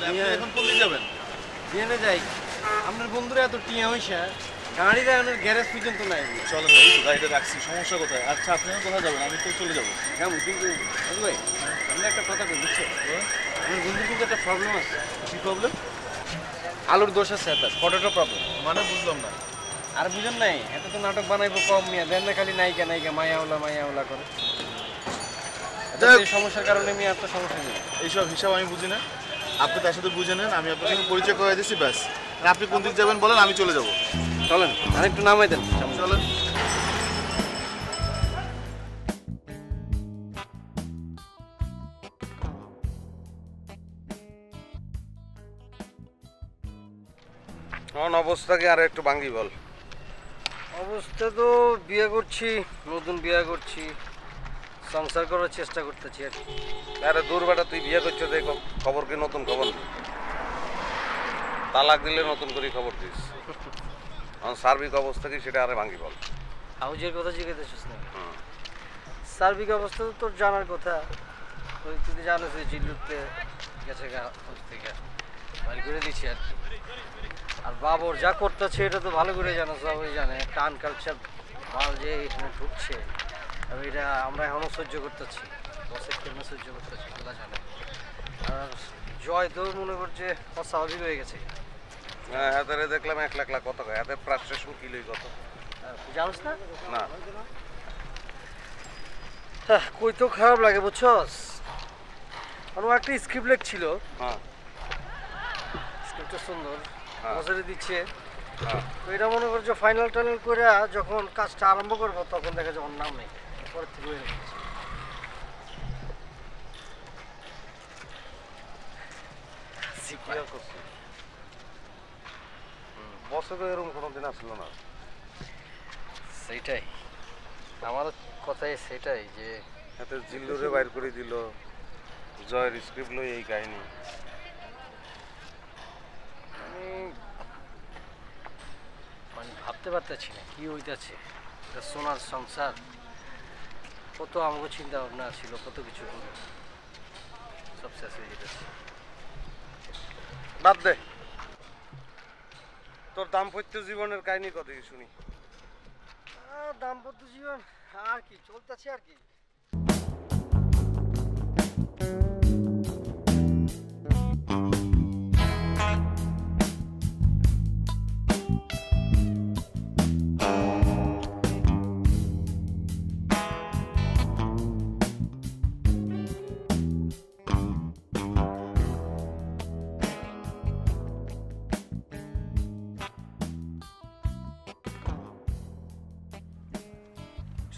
আপনি এখন কোন দিকে যাবেন? জেনে যাই আপনার বন্ধুরা এত টিয়া হইসা গাড়িটা আমার গ্যারেজ পর্যন্ত নাই। চলেন ভাই, তো গাড়িটা রাখছি, সমস্যা কোথায়? আচ্ছা আপনি কোথায় যাবেন? আমি তো চলে যাবো। কেমন কিন্তু ভাই আমি একটা কথা বলি বুঝছো, আমার বন্ধুর কিন্তু একটা প্রবলেম আছে। কি প্রবলেম? আলুর দোষ আছে একটা পটেটো প্রবলেম। মানে বুঝলাম না। আর বুঝেন নাই, এত তো নাটক বানাইবো কম মিয়া, দেন না খালি নায়িকা নায়িকা মায়া করে। এই সমস্যার কারণে মিয়া একটা সমস্যা নেই। এইসব হিসাব আমি বুঝি না, আপনি তার সাথে বুঝে নেন, আমি আপনার সঙ্গে পরিচয় করে দিচ্ছি ব্যাস। আপনি কোন দিক যাবেন বলেন, আমি চলে যাবো। চলেন আর একটু নামাই দেন। চলেন। অবস্থাকে আর একটু ভাঙ্গি বল। অবস্থা তো বিয়ে করছি, নতুন বিয়ে করছি, সংসার করার চেষ্টা করতেছি আর কি। আরে দূর বেটা, তুই বিয়ে করছো দেখো, খবর কি নতুন খবর? তালাক দিলে নতুন করে খবর দিস। সার্বিক অবস্থা কি সেটা আরে ভাঙ্গি বল। হাউজের কথা জিজ্ঞেস না, সার্বিক অবস্থা তো তোর জানার কথা। তুই তো জানো যে জিল্লুতে গেছে থেকে বাড়ি করে দিচ্ছি আর কি। আর বাবর যা করতেছে এটা তো ভালো করে জানো, সবাই জানে টান কালচার মাল যে এখানে ঢুকছে, এটা আমরা এখনও সহ্য করতেছি, বসের কেমন সহ্য করতেছি আল্লাহ জানে। আর জয় তো মনে করছে অস্বাভাবিক হয়ে গেছে। হ্যাঁ, হাতে দেখলাম 1 লাখ লাখ কত, হাতে ফ্রাস্ট্রেশন কিলোই কত জানোস না? না কই তো খারাপ লাগে বুঝছস। আমার একটা স্ক্রিপ্ট লেখছিল, হ্যাঁ স্ক্রিপ্টটা সুন্দর হ্যাঁ। বছরে দিচ্ছে, হ্যাঁ তো এটা মনে করছো ফাইনাল টাইনাল করে যখন কাজটা আরম্ভ করবো তখন দেখা যাবে নাম নেই, পরের থেকে হয়ে গেছে। বসে তো এরকম কোনোদিন আসলো না। সেইটাই আমারও কথাই, সেটাই যে হাতে জিল্লুরে বাইর করে দিল, জয়ের স্ক্রিপ্ট লই এই কাহিনী। আমি মানে ভাবতে পারতেছি না কি হইতেছে। এটা সোনার সংসার, কত আমাকে চিন্তা ভাবনা ছিল, কত কিছু সব শেষ হয়ে যেতেছে। বাদ দে, তোর দাম্পত্য জীবনের কাহিনী কত কি শুনি। দাম্পত্য জীবন আর কি চলতেছে আর কি।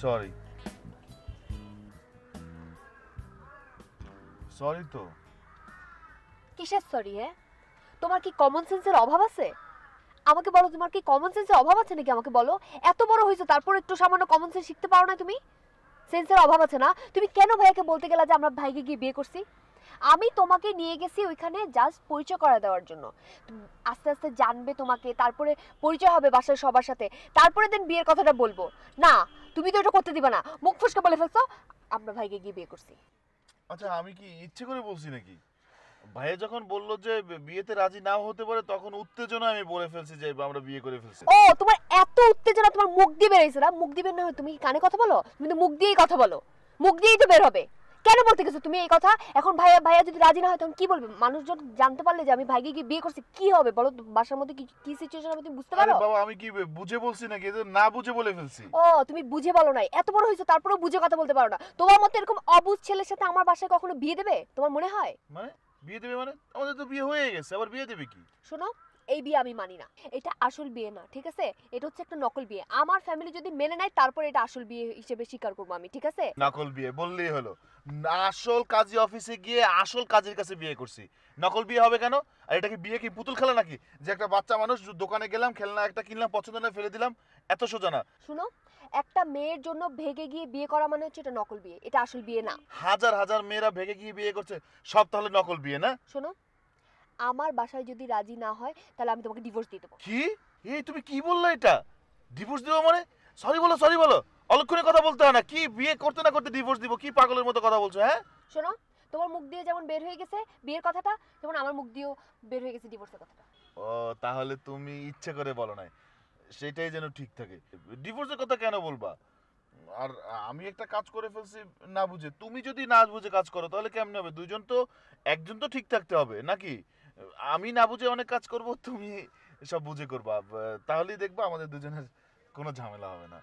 সরি সরি তো। কিসের সরি? হ্যাঁ, তোমার কি কমন সেন্সের অভাব আছে? আমাকে বলো, তোমার কি কমন সেন্সের অভাব আছে নাকি? আমাকে বলো, এত বড় হয়েছো তারপর একটু সামান্য কমন সেন্স শিখতে পারো না তুমি? সেন্সের অভাব আছে না? তুমি কেন ভাইয়াকে বলতে গেলা যে আমরা ভাইকে গিয়ে বিয়ে করছি? আমি তোমাকে নিয়ে গেছি ওইখানে জাস্ট পরিচয় করা দেওয়ার জন্য। আস্তে আস্তে জানবে তোমাকে, তারপরে পরিচয় হবে বাসার সবার সাথে, তারপরে দেন বিয়ের কথাটা বলবো। না, তুমি তো এটা করতে দিবা না, মুখ ফসকে বলে ফেলছো আমরা ভাইকে গিয়ে বিয়ে করছি। আচ্ছা আমি কি ইচ্ছে করে বলছি নাকি? ভাইয়া যখন বললো যে বিয়েতে রাজি নাও হতে পারে, তখন উত্তেজনা আমি বলে ফেলছি যে আমরা বিয়ে করে ফেলছি। ও, তোমার এত উত্তেজনা তোমার মুখ দিয়ে বেরিয়েছে না? মুখ দিবেন না, তুমি কি কানে কথা বলো? তুমি তো মুখ দিয়েই কথা বলো, মুখ দিয়েই তো বের হবে। কেন বলতে গেছো তুমি এই কথা? এখন ভাইয়া যদি রাজি না হয় তখন কি বলবে? মানুষজন জানতে পারলে যে আমি ভাইকে গিয়ে বিয়ে করছি, কি হবে বলো? বাসার মধ্যে কি সিচুয়েশন হবে তুমি বুঝতে পারো? আরে বাবা, আমি কি বুঝে বলছি নাকি? এটা না বুঝে বলে ফেলছি। ও, তুমি বুঝে বলো নাই, এত বড় হয়েছো তারপরেও বুঝে কথা বলতে পারো না। তোমার মতো এরকম অবুঝ ছেলের সাথে আমার বাসায় কখনো বিয়ে দেবে তোমার মনে হয়? মানে বিয়ে দেবে মানে? আমাদের তো বিয়ে হয়ে গেছে, আবার বিয়ে দেবে কি? শোনো, এই বিয়ে আমি মানি না, এটা আসল বিয়ে না, ঠিক আছে? এটা হচ্ছে একটা নকল বিয়ে। আমার ফ্যামিলি যদি মেনে নেয় তারপর এটা আসল বিয়ে হিসেবে স্বীকার করবো আমি, ঠিক আছে? নকল বিয়ে বললেই হলো? আসল কাজী অফিসে গিয়ে আসল কাজের কাছে বিয়ে করছি, নকল বিয়ে হবে কেন? আর এটা কি বিয়ে কি পুতুল খেলা নাকি, যে একটা বাচ্চা মানুষ দোকানে গেলাম, খেলনা একটা কিনলাম, পছন্দ না ফেলে দিলাম, এত সোজা না। শুনো, একটা মেয়ের জন্য ভেগে গিয়ে বিয়ে করা মানে হচ্ছে এটা নকল বিয়ে, এটা আসল বিয়ে না। হাজার হাজার মেয়েরা ভেগে গিয়ে বিয়ে করছে, সব তাহলে নকল বিয়ে না? শোনো, আমার বাসায় যদি রাজি না হয় তাহলে আমি তোমাকে ডিভোর্স দিয়ে দেবো। কি? এই তুমি কি বললে? এটা ডিভোর্স দেবো মানে? সরি বলো, সরি বলো, অলক্ষণে কথা বলতে হয় না। কি বিয়ে করতে না করতে ডিভোর্স দিব? কি পাগলের মতো কথা বলছো? হ্যাঁ শোনো, তোমার মুখ দিয়ে যেমন বের হয়ে গেছে বিয়ের কথাটা, যেমন আমার মুখ দিয়েও বের হয়ে গেছে ডিভোর্সের কথাটা। ও তাহলে তুমি ইচ্ছে করে বলো নাই, সেটাই যেন ঠিক থাকে। ডিভোর্সের কথা কেন বলবা? আর আমি একটা কাজ করে ফেলছি না বুঝে, তুমি যদি না বুঝে কাজ করো তাহলে কেমনে হবে? দুইজন তো, একজন তো ঠিক থাকতে হবে নাকি? আমি না বুঝে অনেক কাজ করব, তুমি সব বুঝে করবা, তাহলেই দেখবা আমাদের দুজনের কোনো ঝামেলা হবে না।